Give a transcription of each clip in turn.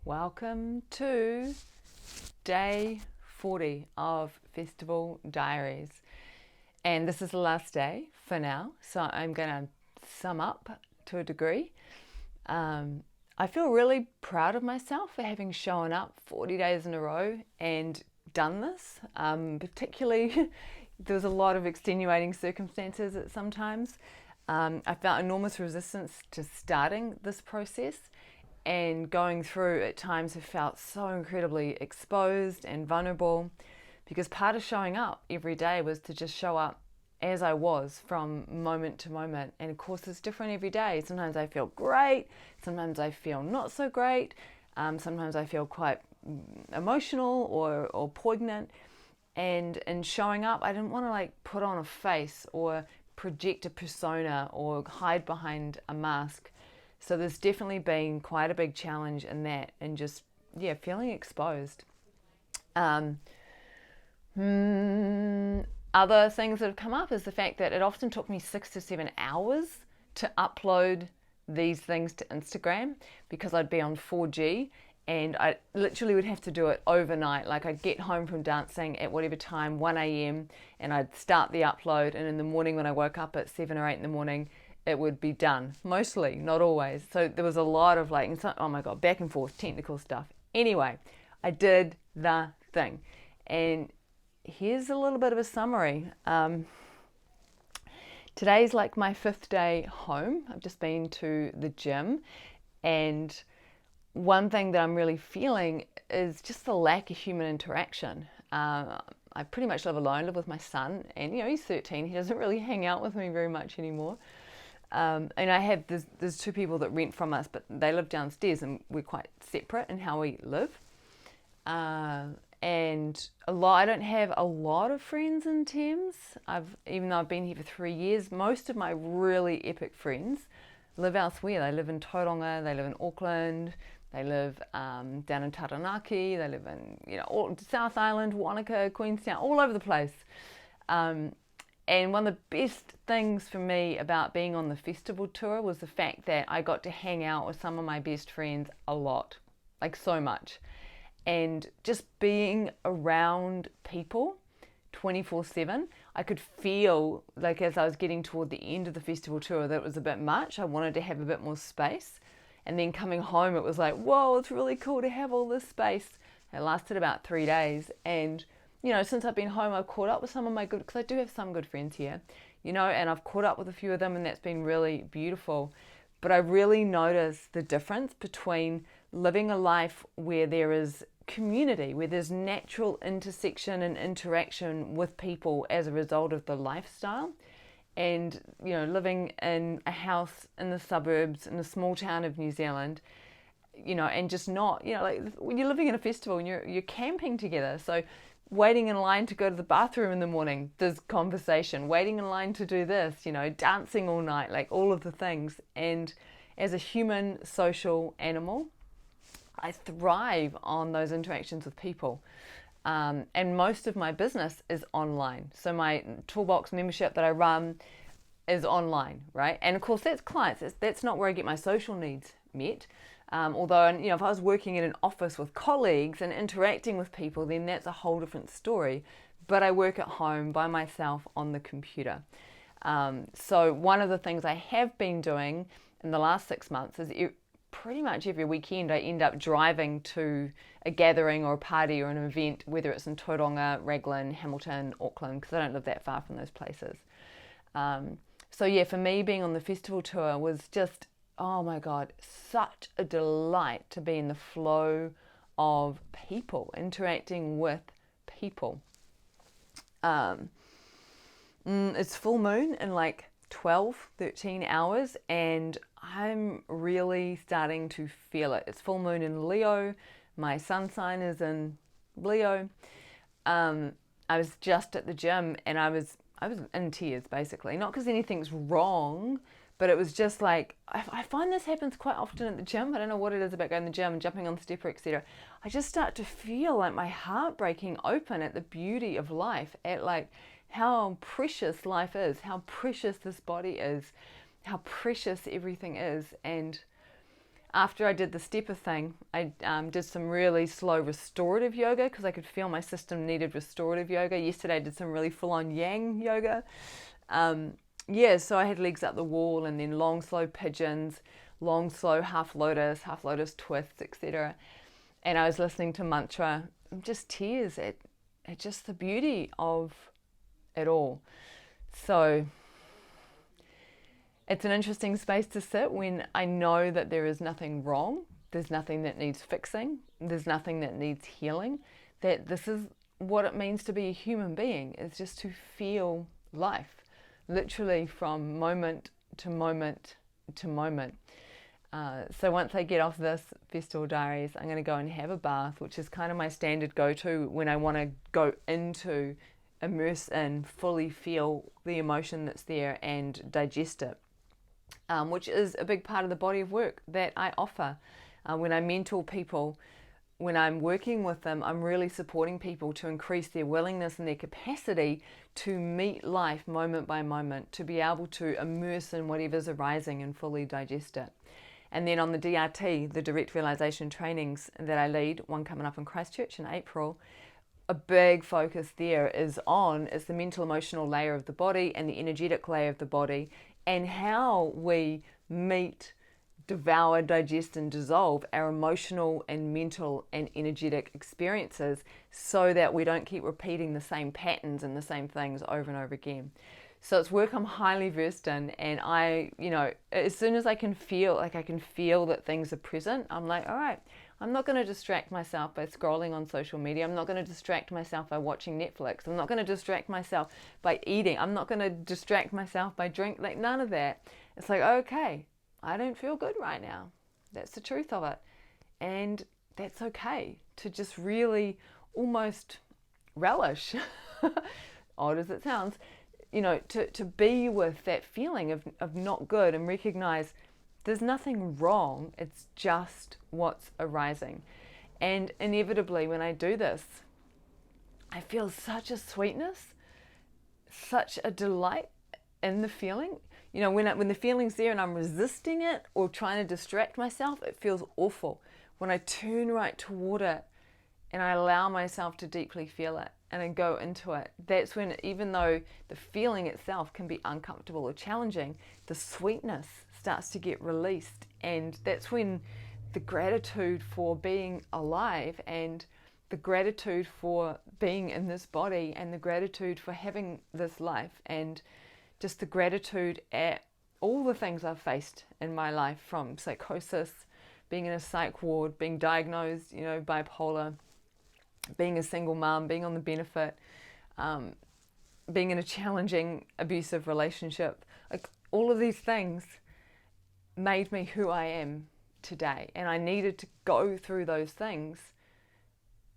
Welcome to day 40 of Festival Diaries. And this is the last day for now, so I'm going to sum up to a degree. I feel really proud of myself for having shown up 40 days in a row and done this. Particularly, there was a lot of extenuating circumstances at some times. I felt enormous resistance to starting this process, and going through at times have felt so incredibly exposed and vulnerable, because part of showing up every day was to just show up as I was from moment to moment. And of course it's different every day. Sometimes I feel great, sometimes I feel not so great, sometimes I feel quite emotional or poignant. And in showing up, I didn't want to put on a face or project a persona or hide behind a mask. So there's definitely been quite a big challenge in that, and just, feeling exposed. Other things that have come up is the fact that it often took me 6 to 7 hours to upload these things to Instagram, because I'd be on 4G and I literally would have to do it overnight. Like, I'd get home from dancing at whatever time, 1 a.m, and I'd start the upload, and in the morning when I woke up at 7 or 8 in the morning, it would be done. Mostly, not always. So there was a lot of back and forth technical stuff. Anyway, I did the thing. And here's a little bit of a summary. Today's like my 5th day home. I've just been to the gym, and one thing that I'm really feeling is just the lack of human interaction. I pretty much live alone, live with my son, and he's 13. He doesn't really hang out with me very much anymore. And I have, there's 2 people that rent from us, but they live downstairs and we're quite separate in how we live. And I don't have a lot of friends in Thames. Even though I've been here for 3 years, most of my really epic friends live elsewhere. They live in Tauranga, they live in Auckland, they live down in Taranaki, they live in South Island, Wanaka, Queenstown, all over the place. And one of the best things for me about being on the festival tour was the fact that I got to hang out with some of my best friends a lot, like so much. And just being around people 24/7, I could feel like as I was getting toward the end of the festival tour that it was a bit much. I wanted to have a bit more space. And then coming home, it was like, whoa, it's really cool to have all this space. It lasted about 3 days. And since I've been home, I've caught up with some of my because I do have some good friends here, and I've caught up with a few of them, and that's been really beautiful. But I really noticed the difference between living a life where there is community, where there's natural intersection and interaction with people as a result of the lifestyle, and, living in a house in the suburbs in a small town of New Zealand, and just not, when you're living in a festival and you're camping together. So waiting in line to go to the bathroom in the morning, there's conversation. Waiting in line to do this, dancing all night, like all of the things. And as a human social animal, I thrive on those interactions with people. And most of my business is online. So my Toolbox membership that I run is online, right? And of course, that's clients. That's not where I get my social needs met. Although, if I was working in an office with colleagues and interacting with people, then that's a whole different story. But I work at home by myself on the computer. So one of the things I have been doing in the last 6 months is pretty much every weekend I end up driving to a gathering or a party or an event, whether it's in Tauranga, Raglan, Hamilton, Auckland, because I don't live that far from those places. For me, being on the festival tour was just, oh my God, such a delight to be in the flow of people, interacting with people. It's full moon in 13 hours, and I'm really starting to feel it. It's full moon in Leo. My sun sign is in Leo. I was just at the gym, and I was in tears, basically. Not because anything's wrong, but it was just like, I find this happens quite often at the gym. I don't know what it is about going to the gym and jumping on the stepper, etc. I just start to feel like my heart breaking open at the beauty of life, at how precious life is, how precious this body is, how precious everything is. And after I did the stepper thing, I did some really slow restorative yoga because I could feel my system needed restorative yoga. Yesterday I did some really full-on yang yoga. So I had legs up the wall and then long, slow pigeons, long, slow half lotus twists, etc. And I was listening to mantra, just tears at just the beauty of it all. So it's an interesting space to sit when I know that there is nothing wrong, there's nothing that needs fixing, there's nothing that needs healing, that this is what it means to be a human being, is just to feel life, literally from moment to moment to moment. So once I get off this Festival Diaries, I'm going to go and have a bath, which is kind of my standard go-to when I want to go into, immerse in, fully feel the emotion that's there and digest it. Which is a big part of the body of work that I offer. When I mentor people, when I'm working with them, I'm really supporting people to increase their willingness and their capacity to meet life moment by moment, to be able to immerse in whatever's arising and fully digest it. And then on the DRT, the Direct Realization trainings that I lead, one coming up in Christchurch in April, a big focus there is the mental emotional layer of the body and the energetic layer of the body, and how we meet, devour, digest and dissolve our emotional and mental and energetic experiences so that we don't keep repeating the same patterns and the same things over and over again. So it's work I'm highly versed in, and I, as soon as I can feel that things are present, I'm like, all right, I'm not going to distract myself by scrolling on social media. I'm not going to distract myself by watching Netflix. I'm not going to distract myself by eating. I'm not going to distract myself by drinking, like none of that. It's like, okay, I don't feel good right now. That's the truth of it. And that's okay to just really almost relish, odd as it sounds, to be with that feeling of not good and recognize there's nothing wrong, it's just what's arising. And inevitably when I do this, I feel such a sweetness, such a delight in the feeling. When the feeling's there and I'm resisting it or trying to distract myself, it feels awful. When I turn right toward it and I allow myself to deeply feel it and I go into it, that's when, even though the feeling itself can be uncomfortable or challenging, the sweetness starts to get released. And that's when the gratitude for being alive and the gratitude for being in this body and the gratitude for having this life and just the gratitude at all the things I've faced in my life, from psychosis, being in a psych ward, being diagnosed, bipolar, being a single mom, being on the benefit, being in a challenging abusive relationship. Like, all of these things made me who I am today, and I needed to go through those things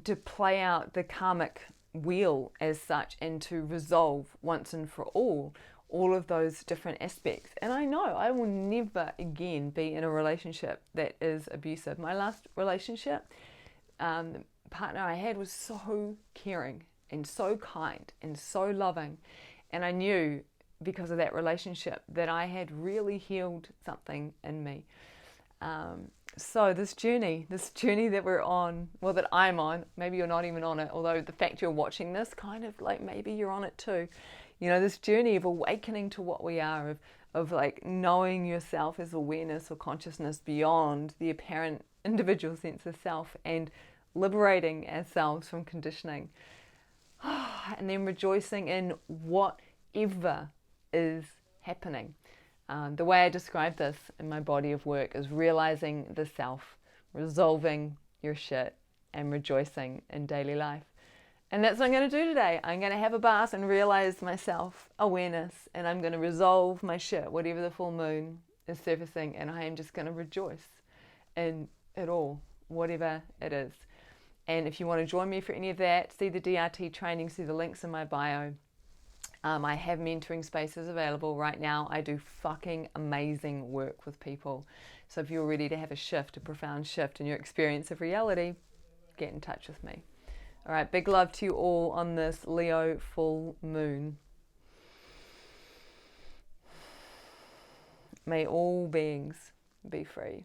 to play out the karmic wheel as such and to resolve once and for all of those different aspects. And I know I will never again be in a relationship that is abusive. My last relationship, the partner I had was so caring and so kind and so loving, and I knew because of that relationship that I had really healed something in me. So this journey that we're on, well, that I'm on, maybe you're not even on it, although the fact you're watching this, kind of like maybe you're on it too. This journey of awakening to what we are, of like knowing yourself as awareness or consciousness beyond the apparent individual sense of self, and liberating ourselves from conditioning, and then rejoicing in whatever is happening. The way I describe this in my body of work is realizing the self, resolving your shit, and rejoicing in daily life. And that's what I'm going to do today. I'm going to have a bath and realize myself, awareness, and I'm going to resolve my shit, whatever the full moon is surfacing, and I am just going to rejoice in it all, whatever it is. And if you want to join me for any of that, see the DRT training, see the links in my bio. I have mentoring spaces available right now. I do fucking amazing work with people. So if you're ready to have a shift, a profound shift in your experience of reality, get in touch with me. All right, big love to you all on this Leo full moon. May all beings be free.